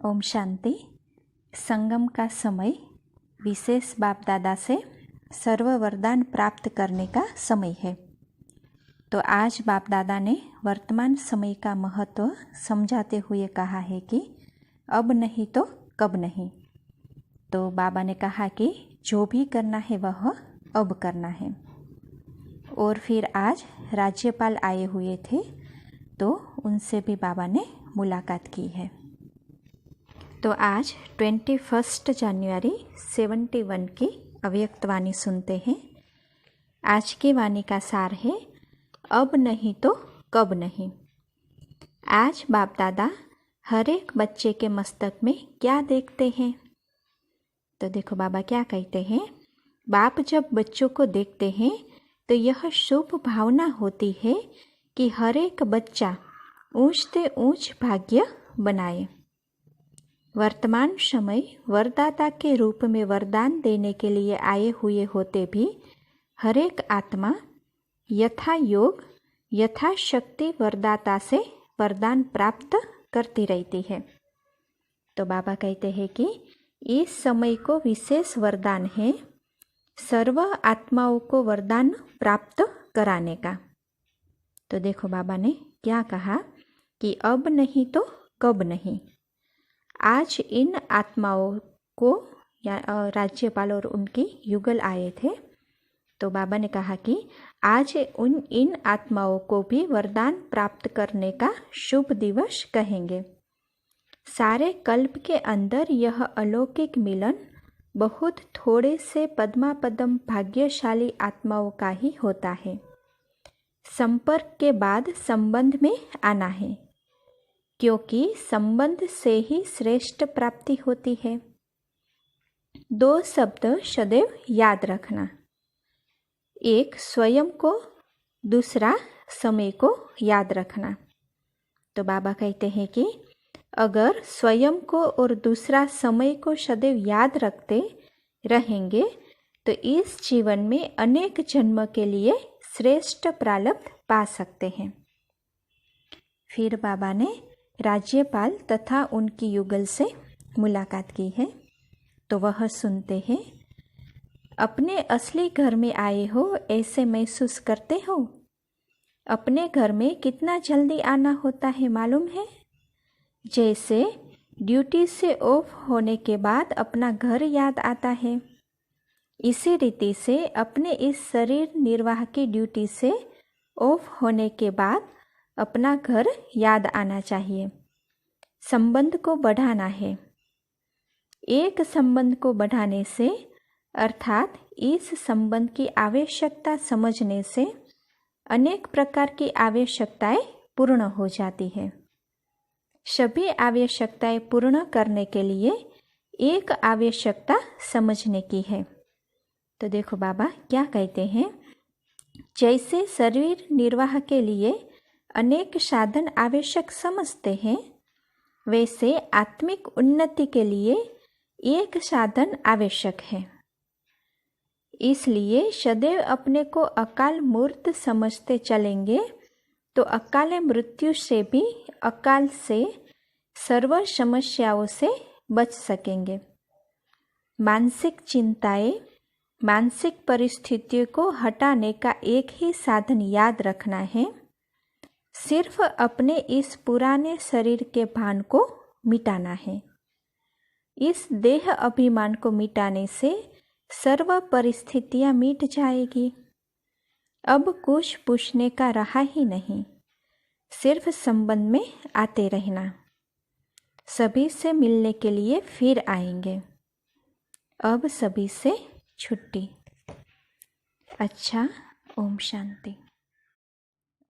ओम शांति। संगम का समय विशेष बाप दादा से सर्व वरदान प्राप्त करने का समय है। तो आज बाप दादा ने वर्तमान समय का महत्व समझाते हुए कहा है कि अब नहीं तो कब नहीं। तो बाबा ने कहा कि जो भी करना है वह अब करना है। और फिर आज राज्यपाल आए हुए थे तो उनसे भी बाबा ने मुलाकात की है। तो आज 21 जनवरी 71 की अव्यक्त वाणी सुनते हैं। आज की वाणी का सार है, अब नहीं तो कब नहीं। आज बाप दादा हर एक बच्चे के मस्तक में क्या देखते हैं? तो देखो बाबा क्या कहते हैं, बाप जब बच्चों को देखते हैं तो यह शुभ भावना होती है कि हर एक बच्चा ऊंच से ऊंच भाग्य बनाए। वर्तमान समय वरदाता के रूप में वरदान देने के लिए आए हुए होते भी हर एक आत्मा यथा योग यथाशक्ति वरदाता से वरदान प्राप्त करती रहती है। तो बाबा कहते हैं कि इस समय को विशेष वरदान है सर्व आत्माओं को वरदान प्राप्त कराने का। तो देखो बाबा ने क्या कहा कि अब नहीं तो कब नहीं। आज इन आत्माओं को या राज्यपाल और उनके युगल आए थे। तो बाबा ने कहा कि आज इन आत्माओं को भी वरदान प्राप्त करने का शुभ दिवस कहेंगे। सारे कल्प के अंदर यह अलौकिक मिलन बहुत थोड़े से पद्मापदम भाग्यशाली आत्माओं का ही होता है। संपर्क के बाद संबंध में आना है, क्योंकि संबंध से ही श्रेष्ठ प्राप्ति होती है। दो शब्द सदैव याद रखना, एक स्वयं को, दूसरा समय को याद रखना। तो बाबा कहते हैं कि अगर स्वयं को और दूसरा समय को सदैव याद रखते रहेंगे तो इस जीवन में अनेक जन्म के लिए श्रेष्ठ प्रारब्ध पा सकते हैं। फिर बाबा ने राज्यपाल तथा उनकी युगल से मुलाकात की है। तो वह सुनते हैं, अपने असली घर में आए हो ऐसे महसूस करते हो? अपने घर में कितना जल्दी आना होता है मालूम है? जैसे ड्यूटी से ऑफ होने के बाद अपना घर याद आता है, इसी रीति से अपने इस शरीर निर्वाह की ड्यूटी से ऑफ होने के बाद अपना घर याद आना चाहिए। संबंध को बढ़ाना है। एक संबंध को बढ़ाने से अर्थात इस संबंध की आवश्यकता समझने से अनेक प्रकार की आवश्यकताएं पूर्ण हो जाती है। सभी आवश्यकताएं पूर्ण करने के लिए एक आवश्यकता समझने की है। तो देखो बाबा क्या कहते हैं, जैसे शरीर निर्वाह के लिए अनेक साधन आवश्यक समझते हैं, वैसे आत्मिक उन्नति के लिए एक साधन आवश्यक है। इसलिए सदैव अपने को अकाल मूर्त समझते चलेंगे तो अकाल मृत्यु से भी अकाल से सर्व समस्याओं से बच सकेंगे। मानसिक चिंताएं, मानसिक परिस्थितियों को हटाने का एक ही साधन याद रखना है, सिर्फ अपने इस पुराने शरीर के भान को मिटाना है। इस देह अभिमान को मिटाने से सर्व परिस्थितियां मिट जाएगी। अब कुछ पूछने का रहा ही नहीं, सिर्फ संबंध में आते रहना। सभी से मिलने के लिए फिर आएंगे। अब सभी से छुट्टी। अच्छा, ओम शांति।